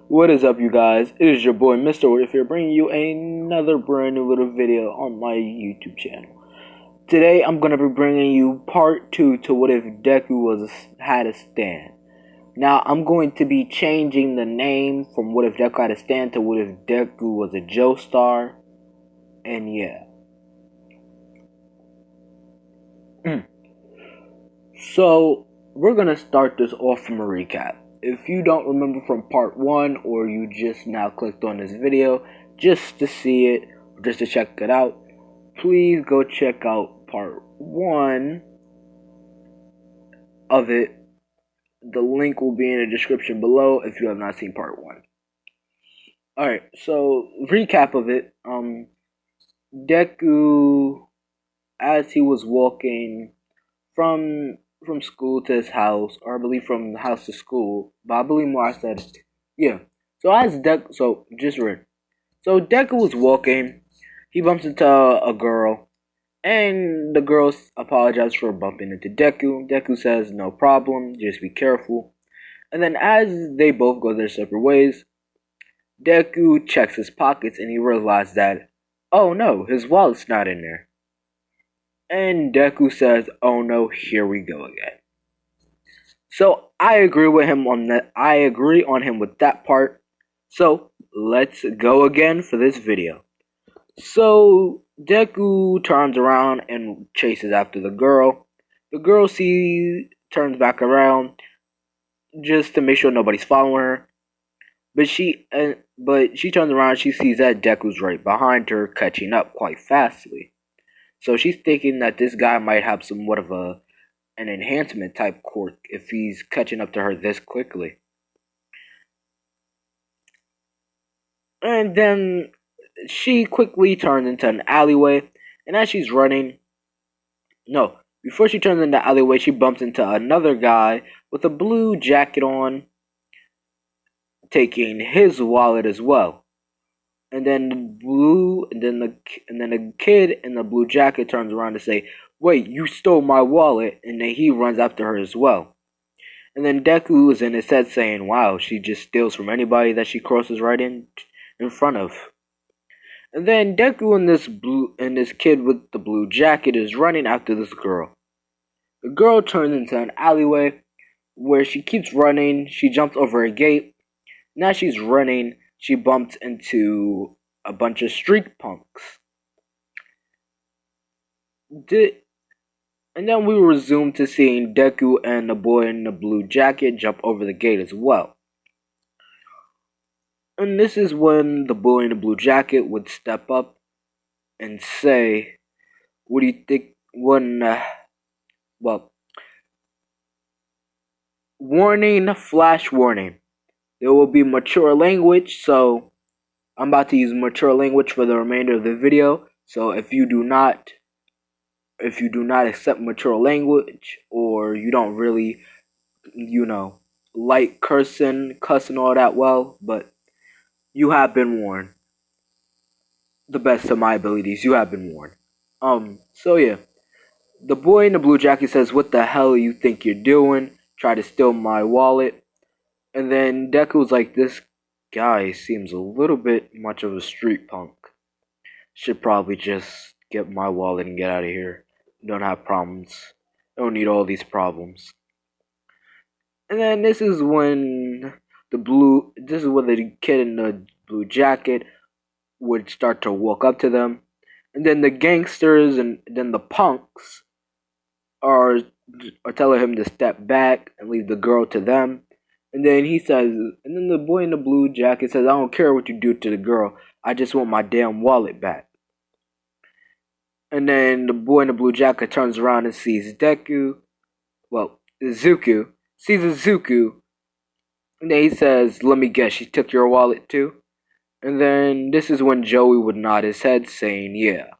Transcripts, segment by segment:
What is up, you guys? It is your boy Mr. What If here, bringing you another brand new little video on my YouTube channel. Today I'm gonna be bringing you part 2 to What If Deku had a stand. Now I'm going to be changing the name from What If Deku had a stand to What If Deku was a Joestar, and yeah. So we're gonna start this off from a recap. If you don't remember from part 1, or you just now clicked on this video just to see it, or just to check it out, please go check out part 1 of it. The link will be in the description below if you have not seen part 1. Alright, so recap of it. Deku, as he was walking from school to his house, or I believe from the house to school, but I believe more I said, yeah. So Deku was walking, he bumps into a girl, and the girl apologizes for bumping into Deku. Deku says, no problem, just be careful. And then as they both go their separate ways, Deku checks his pockets and he realizes that, oh no, his wallet's not in there. And Deku says, oh no, here we go again. So I agree with him on that. I agree on him with that part. So let's go again for this video. So Deku turns around and chases after the girl. The girl turns back around just to make sure nobody's following her. But she turns around and she sees that Deku's right behind her, catching up quite fastly. So she's thinking that this guy might have somewhat of an enhancement type quirk if he's catching up to her this quickly. And then she quickly turns into an alleyway, and as she's running, before she turns into the alleyway, she bumps into another guy with a blue jacket on, taking his wallet as well. And then the kid in the blue jacket turns around to say, wait, you stole my wallet, and then he runs after her as well. And then Deku is in his head saying, wow, she just steals from anybody that she crosses right in front of. And then Deku and this kid with the blue jacket is running after this girl. The girl turns into an alleyway where she keeps running. She jumps over a gate. Now she's running. She bumps into a bunch of street punks. And then we resume to seeing Deku and the boy in the blue jacket jump over the gate as well. And this is when the boy in the blue jacket would step up and say, what do you think warning, flash warning. There will be mature language, so I'm about to use mature language for the remainder of the video. So if you do not accept mature language, or you don't really, like cussing all that well, but you have been warned. The best of my abilities, you have been warned. So yeah. The boy in the blue jacket says, what the hell you think you're doing? Try to steal my wallet. And then Deku's like, this guy seems a little bit much of a street punk. Should probably just get my wallet and get out of here. Don't have problems. Don't need all these problems. And then this is when the kid in the blue jacket would start to walk up to them. And then the gangsters and then the punks are telling him to step back and leave the girl to them. And then the boy in the blue jacket says, I don't care what you do to the girl. I just want my damn wallet back. And then the boy in the blue jacket turns around and sees Zuko. Sees Zuko. And then he says, let me guess, she took your wallet too? And then this is when Joey would nod his head saying, yeah.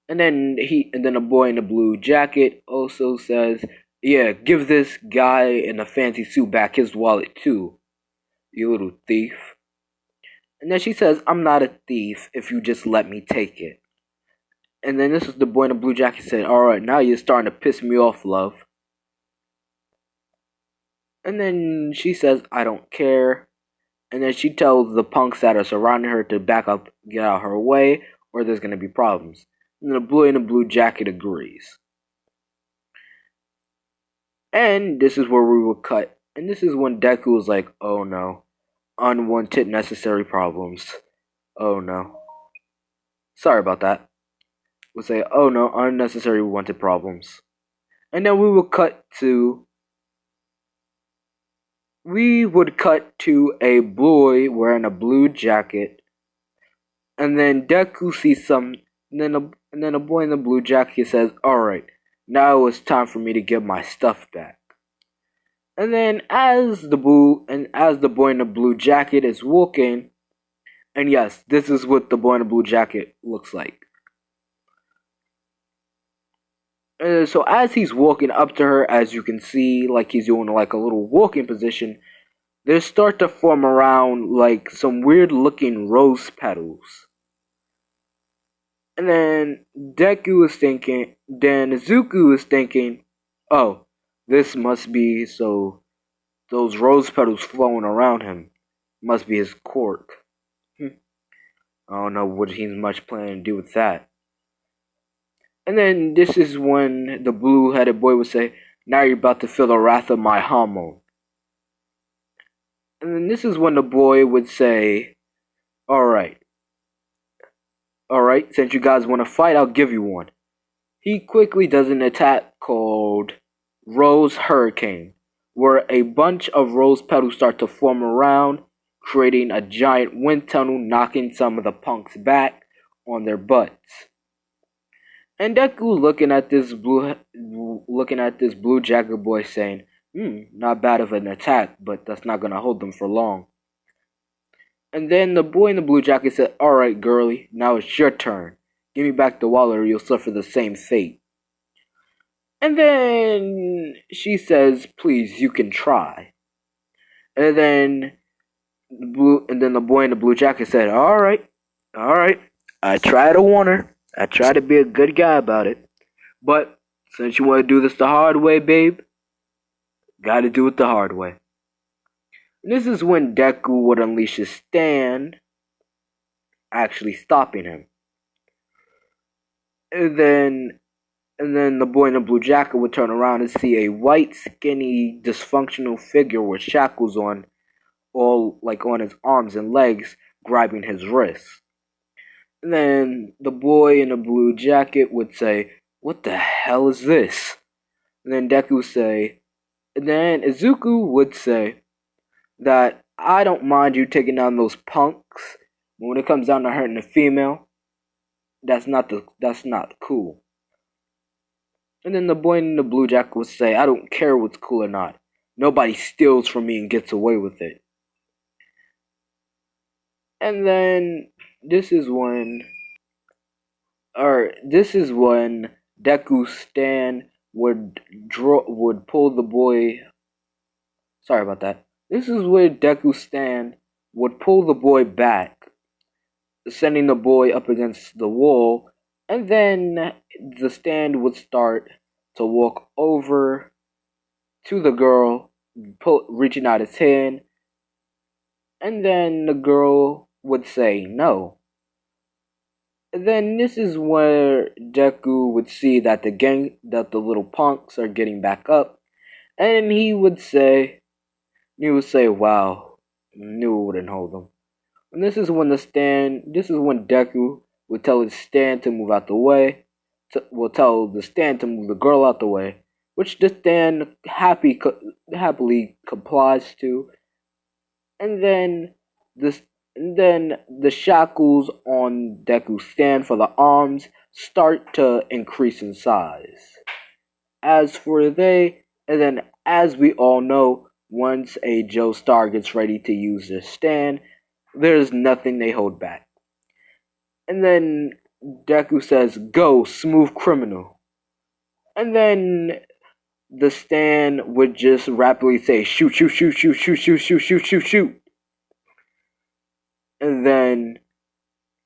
And then the boy in the blue jacket also says, yeah, give this guy in a fancy suit back his wallet too, you little thief. And then she says, I'm not a thief if you just let me take it. And then this is the boy in the blue jacket said, alright, now you're starting to piss me off, love. And then she says, I don't care. And then she tells the punks that are surrounding her to back up, get out of her way, or there's going to be problems. And the boy in the blue jacket agrees. And this is where we will cut. And this is when Deku is like, oh no, unwanted necessary problems. Oh no. Sorry about that. We'll say, oh no, unnecessary wanted problems. And then we would cut to a boy wearing a blue jacket, and then Deku sees some, and then a boy in the blue jacket says, "All right, now it's time for me to get my stuff back." And then as the boy in the blue jacket is walking, and yes, this is what the boy in the blue jacket looks like. So as he's walking up to her, as you can see, like he's doing like a little walking position, they start to form around like some weird looking rose petals. And then Izuku is thinking, oh, this must be so those rose petals flowing around him must be his quirk. I don't know what he's much planning to do with that. And then this is when the blue-headed boy would say, now you're about to feel the wrath of my hormone. And then this is when the boy would say, alright, since you guys want to fight, I'll give you one. He quickly does an attack called Rose Hurricane, where a bunch of rose petals start to form around, creating a giant wind tunnel, knocking some of the punks back on their butts. And Deku looking at this blue jacket boy saying, not bad of an attack, but that's not gonna hold them for long. And then the boy in the blue jacket said, alright girlie, now it's your turn. Give me back the wallet or you'll suffer the same fate. And then she says, please, you can try. And then the boy in the blue jacket said, alright. I try to warn her. I try to be a good guy about it. But since you want to do this the hard way, babe, gotta do it the hard way. And this is when Deku would unleash his stand, actually stopping him. And then the boy in the blue jacket would turn around and see a white, skinny, dysfunctional figure with shackles on, all like on his arms and legs, grabbing his wrists. And then the boy in the blue jacket would say, what the hell is this? And then Izuku would say that I don't mind you taking down those punks, but when it comes down to hurting a female, that's not cool. And then the boy in the blue jacket would say, I don't care what's cool or not. Nobody steals from me and gets away with it. And then this is when Deku's stand would pull the boy. Sorry about that. This is where Deku's stand would pull the boy back, sending the boy up against the wall, and then the stand would start to walk over to the girl, reaching out its hand, and then the girl would say no. And then this is where Deku would see that the little punks are getting back up, and he would say, wow, knew it wouldn't hold them. And this is when Deku would tell his stand to move out the way, will tell the stand to move the girl out the way, which the stand happily complies to. And then the shackles on Deku's stand for the arms start to increase in size. As we all know, once a Joestar gets ready to use their stand, there's nothing they hold back. And then Deku says, go, smooth criminal. And then the stand would just rapidly say, shoot, shoot, shoot, shoot, shoot, shoot, shoot, shoot, shoot, shoot. And then,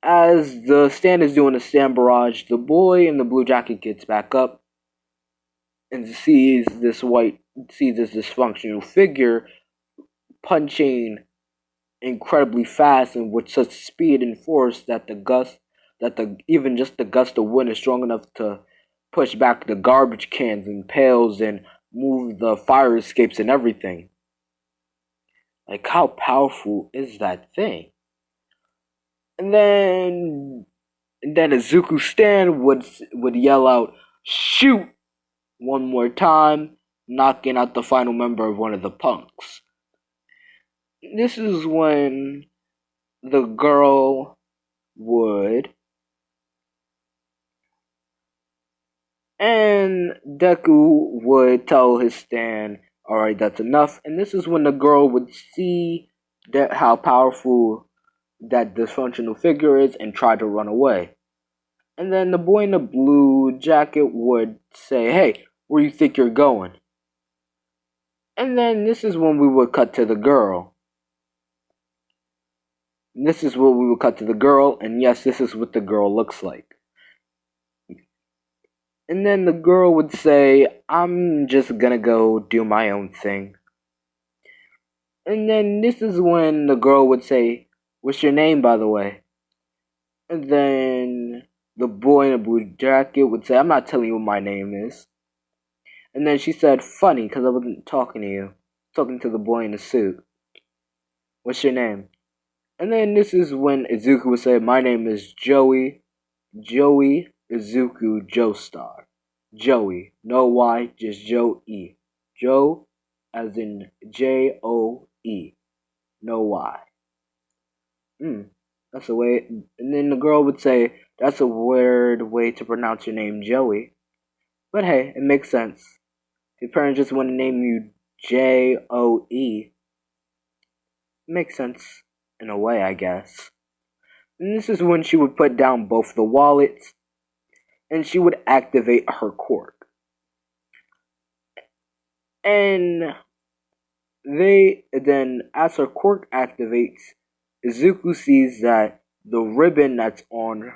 as the stand is doing a stand barrage, the boy in the blue jacket gets back up. and sees this dysfunctional figure punching incredibly fast and with such speed and force that even just the gust of wind is strong enough to push back the garbage cans and pails and move the fire escapes and everything. Like, how powerful is that thing? And then Izuku Stan would yell out, "Shoot!" one more time, knocking out the final member of one of the punks. This is when the girl would, and Deku would tell his Stan, "Alright, that's enough." And this is when the girl would see that how powerful that dysfunctional figure is and try to run away. And then the boy in the blue jacket would say, "Hey, where you think you're going?" And then this is when we would cut to the girl. This is what we would cut to the girl, and yes, this is what the girl looks like. And then the girl would say, "I'm just gonna go do my own thing." And then this is when the girl would say, "What's your name, by the way?" And then the boy in the blue jacket would say, "I'm not telling you what my name is." And then she said, "Funny, because I wasn't talking to you. Talking to the boy in the suit. What's your name?" And then this is when Izuku would say, "My name is Joey Izuku Joestar. Joey. No Y, just Joe-E. Joe as in Joe. No Y." That's a way. And then the girl would say, "That's a weird way to pronounce your name, Joey." But hey, it makes sense. If your parents just want to name you Joe, it makes sense in a way, I guess. And this is when she would put down both the wallets and she would activate her quirk. And as her quirk activates, Izuku sees that the ribbon that's on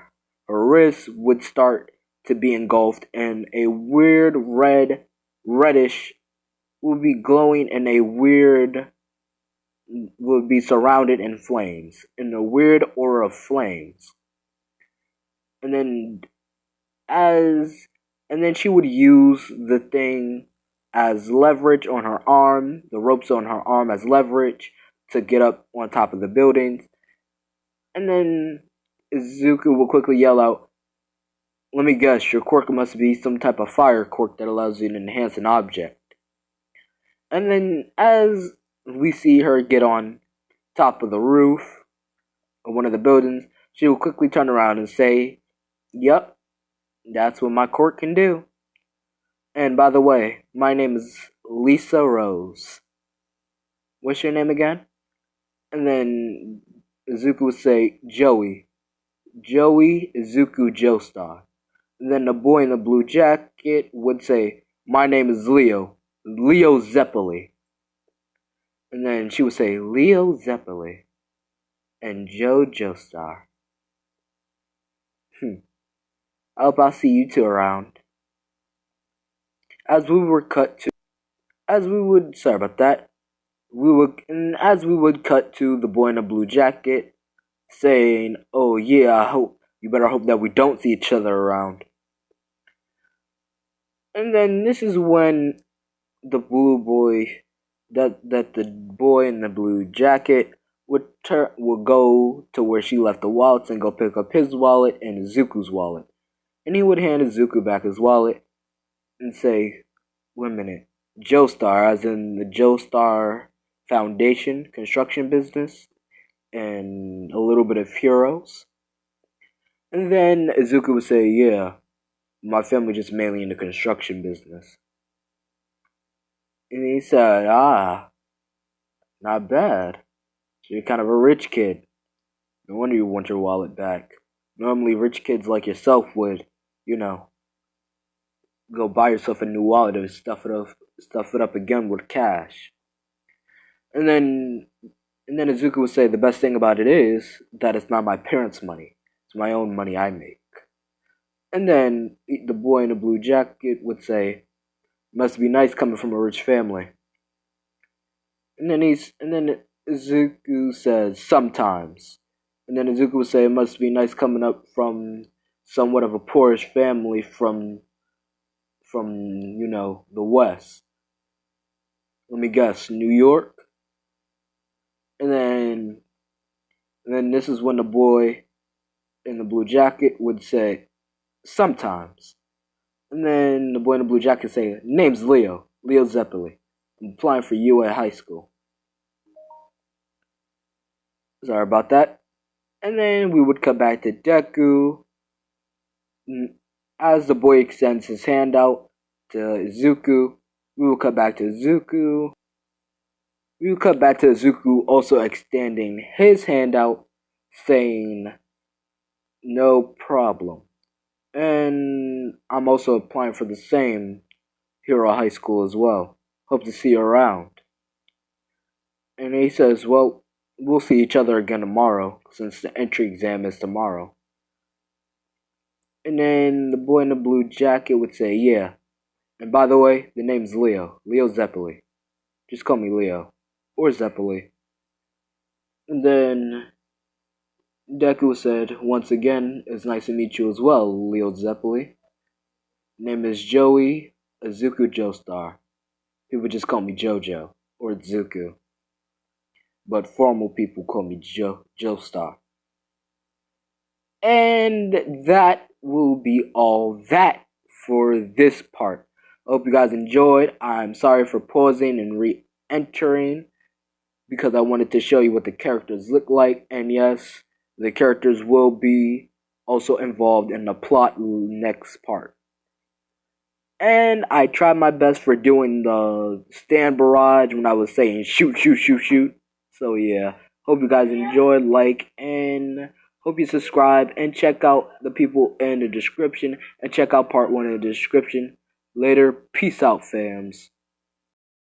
her wrist would start to be engulfed in a weird reddish, would be glowing in a weird, would be surrounded in flames, in a weird aura of flames. And then she would use the thing as leverage on her arm, the ropes on her arm as leverage to get up on top of the buildings. And then Izuku will quickly yell out, "Let me guess, your quirk must be some type of fire quirk that allows you to enhance an object." And then as we see her get on top of the roof of one of the buildings, she will quickly turn around and say, "Yup, that's what my quirk can do. And by the way, my name is Lisa Rose. What's your name again?" And then Izuku would say, Joey Izuku Joestar." And then the boy in the blue jacket would say, "My name is Leo Zeppeli." And then she would say, "Leo Zeppeli and Joestar. I hope I'll see you two around." As we would cut to the boy in the blue jacket saying, "Oh yeah, you better hope that we don't see each other around." And then this is when the boy in the blue jacket would go to where she left the wallets and go pick up his wallet and Izuku's wallet. And he would hand Izuku back his wallet and say, "Wait a minute, Joestar, as in the Joestar Foundation construction business, and a little bit of heroes." And then Izuku would say, "Yeah, my family just mainly in the construction business." And he said, "Ah, not bad. So you're kind of a rich kid. No wonder you want your wallet back. Normally rich kids like yourself would, go buy yourself a new wallet and stuff it up again with cash." And then Izuku would say, "The best thing about it is that it's not my parents' money. It's my own money I make." And then the boy in the blue jacket would say, Must be nice coming from a rich family. And then Izuku says, sometimes. And then Izuku would say, it must be nice coming up from somewhat of a poorish family from the West. Let me guess, New York? And then this is when the boy in the blue jacket would say, sometimes. And then the boy in the blue jacket say, name's Leo Zeppeli. I'm applying for UA high school. Sorry about that. And then we would come back to Deku. As the boy extends his hand out to Izuku, we will cut back to Izuku. We will cut back to Izuku also extending his hand out, saying, no problem. And I'm also applying for the same Hero High School as well. Hope to see you around. And he says, well, we'll see each other again tomorrow, since the entry exam is tomorrow. And then the boy in the blue jacket would say, yeah. And by the way, the name's Leo Zeppeli. Just call me Leo. Or Zeppeli. And then Deku said, once again, it's nice to meet you as well, Leo Zeppeli. Name is Joey Izuku Joestar. People just call me Jojo or Izuku. But formal people call me Joestar. And that will be all that for this part. I hope you guys enjoyed. I'm sorry for pausing and re-entering because I wanted to show you what the characters look like. And yes, the characters will be also involved in the plot next part. And I tried my best for doing the stand barrage when I was saying shoot. So yeah, hope you guys enjoyed, like, and hope you subscribe and check out the people in the description and check out part 1 in the description. Later, peace out, fams.